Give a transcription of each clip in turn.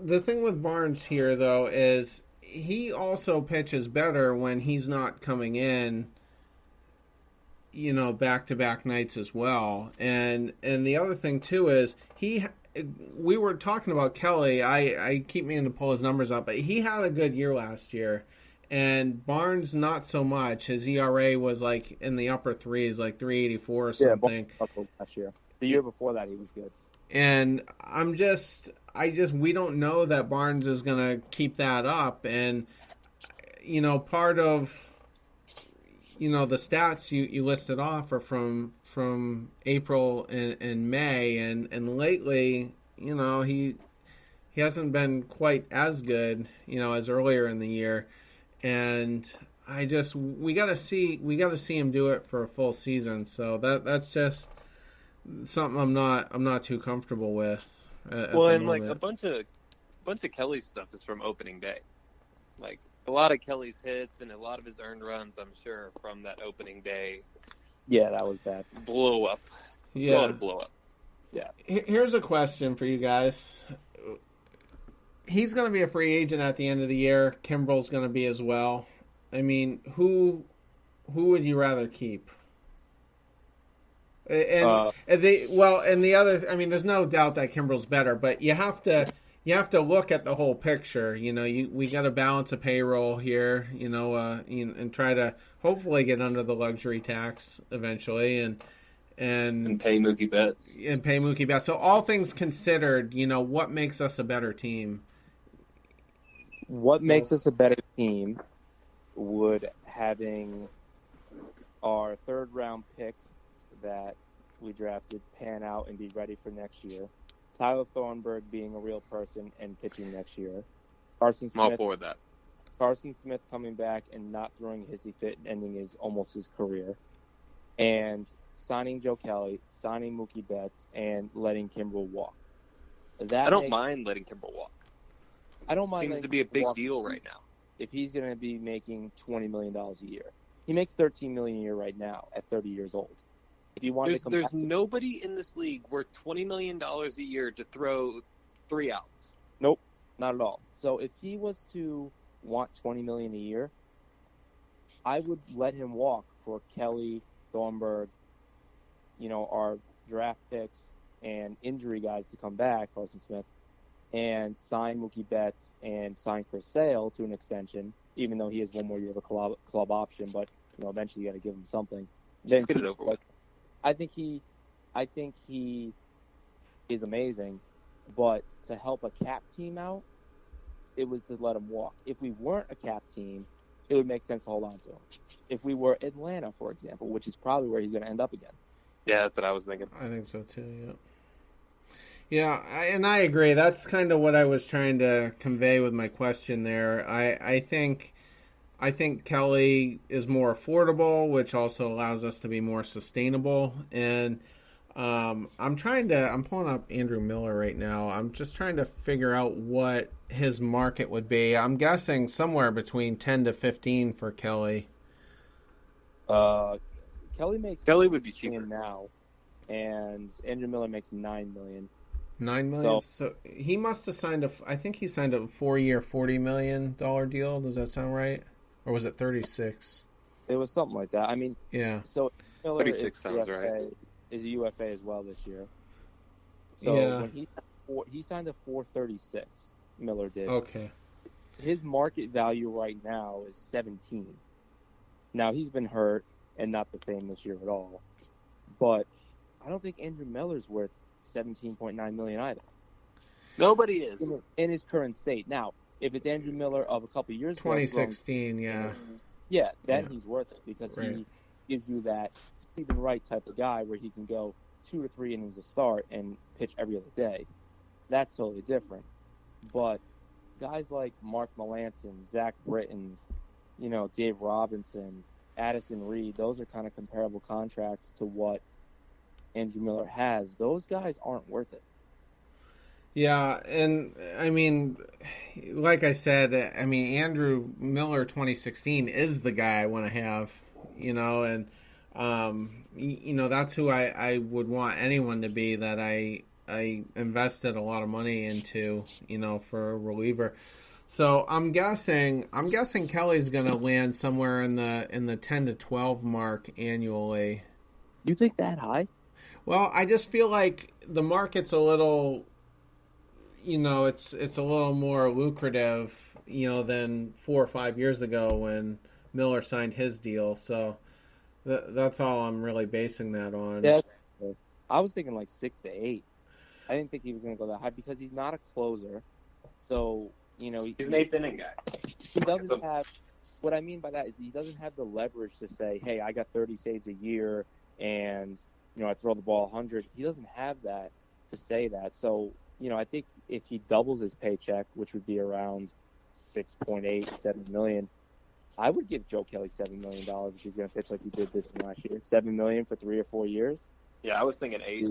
the thing with Barnes here, though, is he also pitches better when he's not coming in, back to back nights as well. And the other thing too is we were talking about Kelly. I keep meaning to pull his numbers up, but he had a good year last year. And Barnes, not so much. His ERA was like in the upper threes, like 3.84 or something. Yeah, last year. The year before that, he was good. And we don't know that Barnes is going to keep that up. And, part of, the stats you listed off are from April and May. And lately, he hasn't been quite as good, as earlier in the year. And we got to see him do it for a full season. So that's just something I'm not too comfortable with. Well, and like a bunch of Kelly's stuff is from opening day. Like a lot of Kelly's hits and a lot of his earned runs, I'm sure, from that opening day. Yeah, that was bad. Blow up. Yeah, a lot of blow up. Yeah. Here's a question for you guys. He's going to be a free agent at the end of the year. Kimbrel's going to be as well. I mean, who would you rather keep? And the other, I mean, there's no doubt that Kimbrel's better, but you have to look at the whole picture. We got to balance a payroll here, and try to hopefully get under the luxury tax eventually, and pay Mookie Betts. So all things considered, what makes us a better team? What makes us a better team would having our third round pick that we drafted pan out and be ready for next year. Tyler Thornburg being a real person and pitching next year. Carson Smith, I'm all for that. Carson Smith coming back and not throwing a hissy fit and ending almost his career. And signing Joe Kelly, signing Mookie Betts, and letting Kimbrel walk. I don't mind letting Kimbrel walk. I don't mind. Seems to be a big deal right now. If he's going to be making $20 million a year, he makes $13 million a year right now at 30 years old. If you want there's nobody in this league worth $20 million a year to throw 3 outs. Nope, not at all. So if he was to want $20 million a year, I would let him walk for Kelly, Thornburg, our draft picks and injury guys to come back, Carson Smith, and sign Mookie Betts and sign Chris Sale to an extension, even though he has one more year of a club option, but eventually you got to give him something. Just get it over with. I think he is amazing, but to help a cap team out, it was to let him walk. If we weren't a cap team, it would make sense to hold on to him. If we were Atlanta, for example, which is probably where he's going to end up again. Yeah, that's what I was thinking. I think so too, yeah. Yeah, and I agree. That's kind of what I was trying to convey with my question there. I think Kelly is more affordable, which also allows us to be more sustainable. And I'm pulling up Andrew Miller right now. I'm just trying to figure out what his market would be. I'm guessing somewhere between 10 to 15 for Kelly. Kelly would be cheaper now, and Andrew Miller makes $9 million. $9 million. So he must have signed I think he signed a 4-year, $40 million deal. Does that sound right? Or was it 36? It was something like that. I mean, yeah. So Miller 36 sounds right. Is a UFA as well this year. So when he signed a 436, Miller did. Okay. His market value right now is 17. Now he's been hurt and not the same this year at all. But I don't think Andrew Miller's worth $17.9 million either. Nobody is in his current state. Now, if it's Andrew Miller of a couple years 2016, then he's worth it because he gives you that Stephen Wright type of guy where he can go 2 to 3 innings to start and pitch every other day. That's totally different. But guys like Mark Melancon, Zach Britton, Dave Robinson, Addison Reed, those are kind of comparable contracts to what Andrew Miller has. Those guys aren't worth it. Yeah, and I mean, like I said, Andrew Miller 2016 is the guy I want to have, and that's who I would want anyone to be that I I invested a lot of money into, for a reliever. So I'm guessing Kelly's going to land somewhere in the 10 to 12 mark annually. You think that high? Well, I just feel like the market's a little, it's a little more lucrative, than 4 or 5 years ago when Miller signed his deal. So that's all I'm really basing that on. Yeah, I was thinking like 6 to 8. I didn't think he was going to go that high because he's not a closer. So, he's an eighth inning guy. He doesn't have. What I mean by that is he doesn't have the leverage to say, "Hey, I got 30 saves a year, and I throw the ball 100." He doesn't have that to say that. So, I think if he doubles his paycheck, which would be around 6.8, 7 million, I would give Joe Kelly $7 million if he's going to pitch like he did this last year. $7 million for 3 or 4 years. Yeah, I was thinking 8.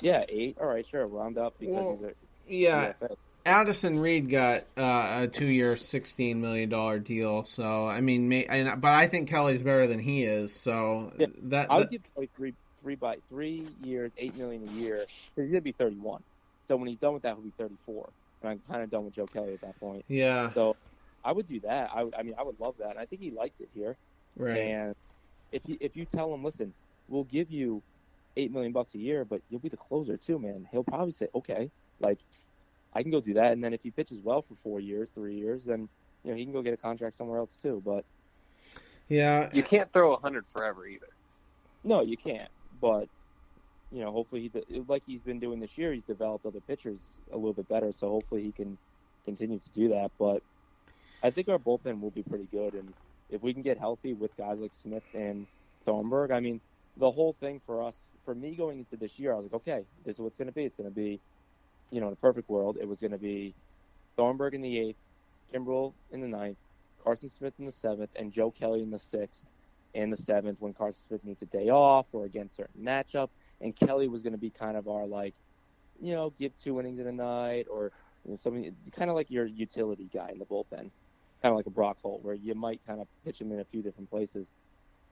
Yeah, 8. All right, sure, round up because he's a Addison Reed got a 2-year, $16 million deal. So I mean, but I think Kelly's better than he is. So I would give Kelly 3 years, $8 million a year. Because he's gonna be 31. So when he's done with that, he'll be 34. And I'm kind of done with Joe Kelly at that point. Yeah. So I would do that. I would love that. And I think he likes it here. Right. And if you tell him, listen, we'll give you $8 million a year, but you'll be the closer too, man. He'll probably say, okay, like, I can go do that. And then if he pitches well for 4 years, 3 years, then he can go get a contract somewhere else too. But yeah, you can't throw 100 forever either. No, you can't. But hopefully like he's been doing this year, he's developed other pitchers a little bit better. So hopefully he can continue to do that. But I think our bullpen will be pretty good, and if we can get healthy with guys like Smith and Thornburg, I mean, the whole thing for me going into this year, I was like, okay, this is what it's going to be. It's going to be, in a perfect world, it was going to be Thornburg in the 8th, Kimbrel in the 9th, Carson Smith in the 7th, and Joe Kelly in the 6th and the 7th when Carson Smith needs a day off or against certain matchup. And Kelly was going to be kind of our, give 2 innings in a night or something, kind of like your utility guy in the bullpen, kind of like a Brock Holt, where you might kind of pitch him in a few different places.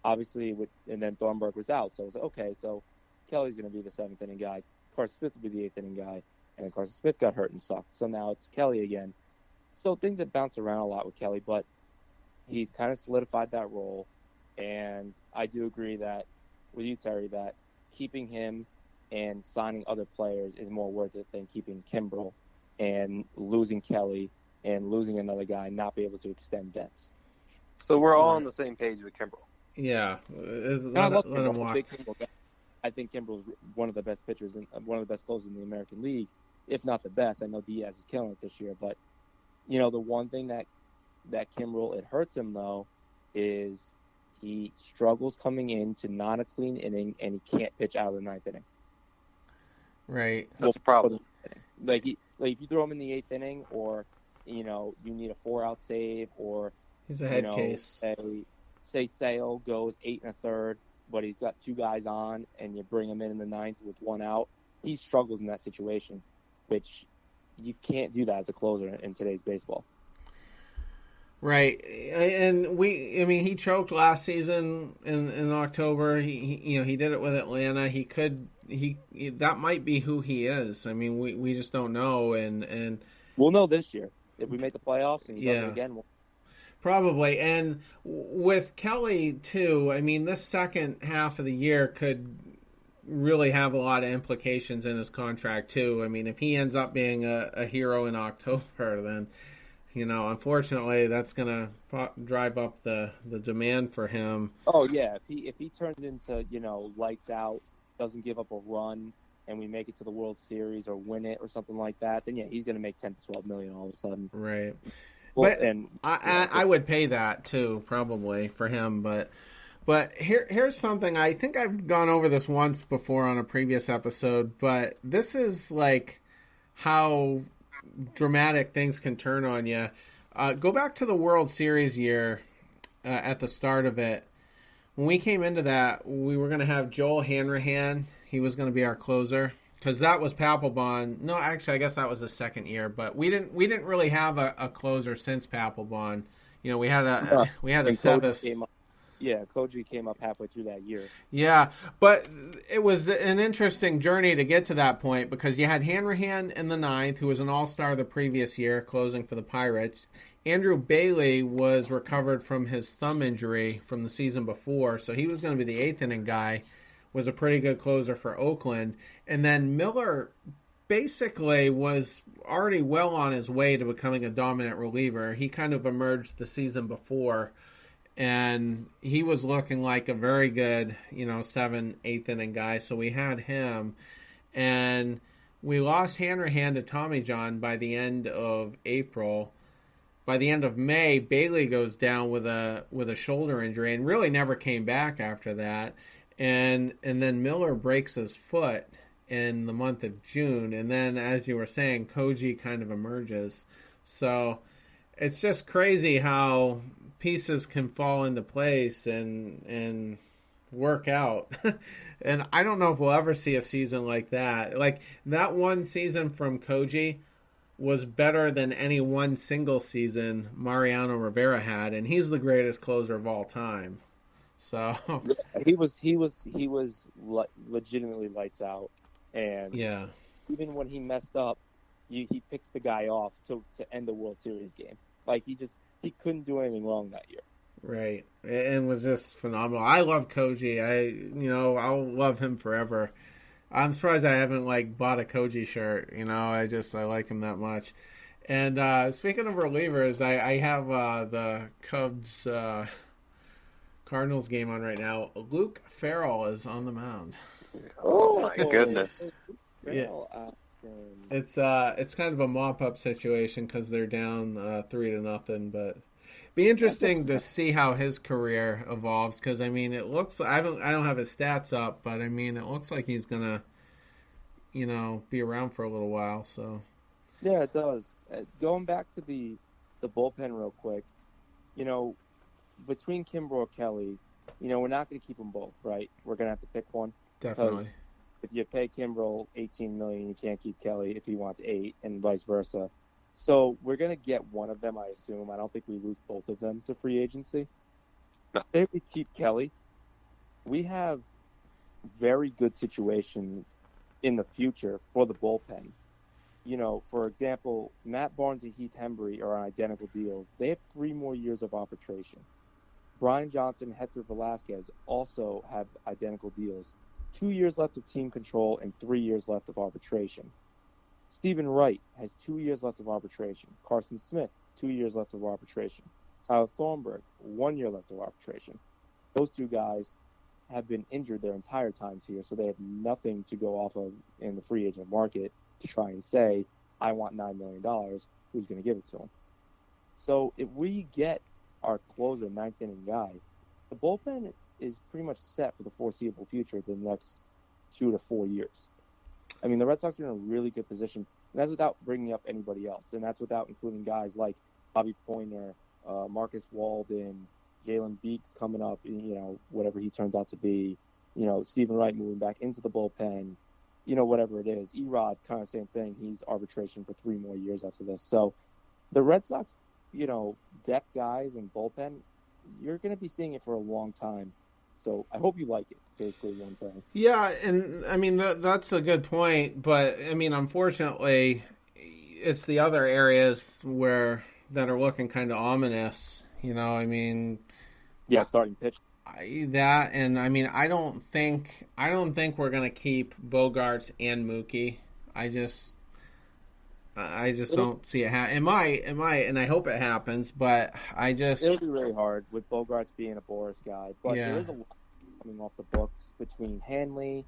Obviously, and then Thornburg was out, so I was like, okay, so Kelly's going to be the 7th inning guy. Carson Smith will be the 8th inning guy. And then Carson Smith got hurt and sucked. So now it's Kelly again. So things have bounced around a lot with Kelly, but he's kind of solidified that role. And I do agree that with you, Terry, that keeping him and signing other players is more worth it than keeping Kimbrel and losing Kelly and losing another guy and not be able to extend debts. So we're all on the same page with Kimbrel. Yeah. Let him walk. I think Kimbrel's one of the best pitchers and one of the best closers in the American League, if not the best. I know Diaz is killing it this year, but the one thing that Kimbrel, it hurts him though, is he struggles coming into not a clean inning and he can't pitch out of the 9th inning. Right, that's a problem. Like if you throw him in the 8th inning, or you need a 4-out save, or he's a head case. Say Sale goes 8 1/3. But he's got 2 guys on, and you bring him in the 9th with 1 out. He struggles in that situation, which you can't do that as a closer in today's baseball. Right, and he choked last season in October. He did it with Atlanta. That might be who he is. I mean, we just don't know, and we'll know this year if we make the playoffs and he does it again. Probably. And with Kelly, too, I mean, this second half of the year could really have a lot of implications in his contract, too. I mean, if he ends up being a hero in October, then, unfortunately, that's going to drive up the demand for him. Oh, yeah. If he turns into, lights out, doesn't give up a run, and we make it to the World Series or win it or something like that, then, yeah, he's going to make $10 to $12 million all of a sudden. Right. Well, but I would pay that too, probably for him. But here's something. I think I've gone over this once before on a previous episode. But this is like how dramatic things can turn on you. Go back to the World Series year at the start of it. When we came into that, we were going to have Joel Hanrahan. He was going to be our closer. Because that was Papelbon. No, actually, I guess that was the second year. But we didn't really have a closer since Papelbon. We had a Sevis. Koji came up halfway through that year. Yeah, but it was an interesting journey to get to that point because you had Hanrahan in the ninth, who was an all-star the previous year, closing for the Pirates. Andrew Bailey was recovered from his thumb injury from the season before, so he was going to be the eighth inning guy, was a pretty good closer for Oakland. And then Miller basically was already well on his way to becoming a dominant reliever. He kind of emerged the season before, and he was looking like a very good, 7th, 8th inning guy. So we had him, and we lost Hanrahan to Tommy John by the end of April. By the end of May, Bailey goes down with a shoulder injury and really never came back after that. And then Miller breaks his foot in the month of June, and then, as you were saying, Koji kind of emerges. So it's just crazy how pieces can fall into place and work out. And I don't know if we'll ever see a season like that. Like, that one season from Koji was better than any one single season Mariano Rivera had, and he's the greatest closer of all time. So he was legitimately lights out, and even when he messed up, he picks the guy off to end the World Series game. Like, he couldn't do anything wrong that year. Right, and was just phenomenal. I love Koji. I'll love him forever. I'm surprised I haven't bought a Koji shirt. I like him that much. And speaking of relievers, I have the Cubs Cardinals game on right now. Luke Farrell is on the mound. Oh my goodness! Yeah. It's kind of a mop up situation because they're down 3-0, but be interesting to see how his career evolves because it looks I don't have his stats up, but it looks like he's gonna be around for a little while. So yeah, it does. Going back to the bullpen real quick, between Kimbrel or Kelly, we're not going to keep them both, right? We're going to have to pick one. Definitely. If you pay Kimbrel $18 million, you can't keep Kelly if he wants $8 million, and vice versa. So we're going to get one of them, I assume. I don't think we lose both of them to free agency. No. If we keep Kelly, we have very good situation in the future for the bullpen. For example, Matt Barnes and Heath Hembree are on identical deals. They have 3 more years of arbitration. Brian Johnson, Hector Velasquez also have identical deals. 2 years left of team control and 3 years left of arbitration. Stephen Wright has 2 years left of arbitration. Carson Smith, 2 years left of arbitration. Tyler Thornburg, 1 year left of arbitration. Those 2 guys have been injured their entire times here, so they have nothing to go off of in the free agent market to try and say, I want $9 million, who's going to give it to him? So if we get our closer, 9th inning guy, the bullpen is pretty much set for the foreseeable future the next 2 to 4 years. The Red Sox are in a really good position, and that's without bringing up anybody else, and that's without including guys like Bobby Poyner, Marcus Walden, Jalen Beeks coming up, whatever he turns out to be, Stephen Wright moving back into the bullpen, whatever it is. Erod, kind of same thing. He's arbitration for 3 more years after this. So the Red Sox, depth guys and bullpen, you're going to be seeing it for a long time. So I hope you like it, basically what I'm saying. Yeah, and that's a good point. But, unfortunately, it's the other areas that are looking kind of ominous, Yeah, starting pitch. I don't think we're gonna keep Bogarts and Mookie. I just don't see it happen. It might, and I hope it happens. But it'll be really hard with Bogarts being a Boris guy. But there is a lot coming off the books between Hanley,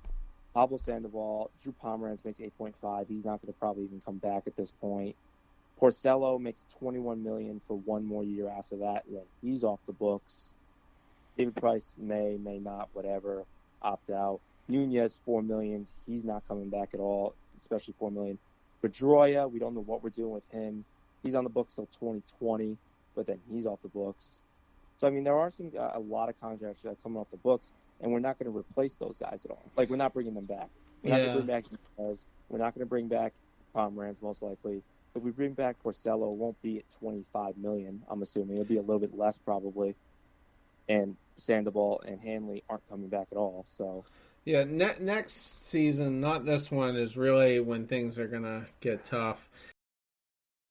Pablo Sandoval, Drew Pomeranz makes 8.5. He's not going to probably even come back at this point. Porcello makes $21 million for 1 more year after that. Then he's off the books. David Price may not, whatever, opt out. Nunez, $4 million. He's not coming back at all, especially $4 million. Pedroia, we don't know what we're doing with him. He's on the books till 2020, but then he's off the books. So, there are a lot of contracts that are coming off the books, and we're not going to replace those guys at all. We're not bringing them back. We're not going to bring back Nunez. We're not going to bring back Pomeranz, most likely. If we bring back Porcello, it won't be at $25 million, I'm assuming. It'll be a little bit less, probably. and Sandoval and Hanley aren't coming back at all. So yeah, next season, not this one, is really when things are gonna get tough.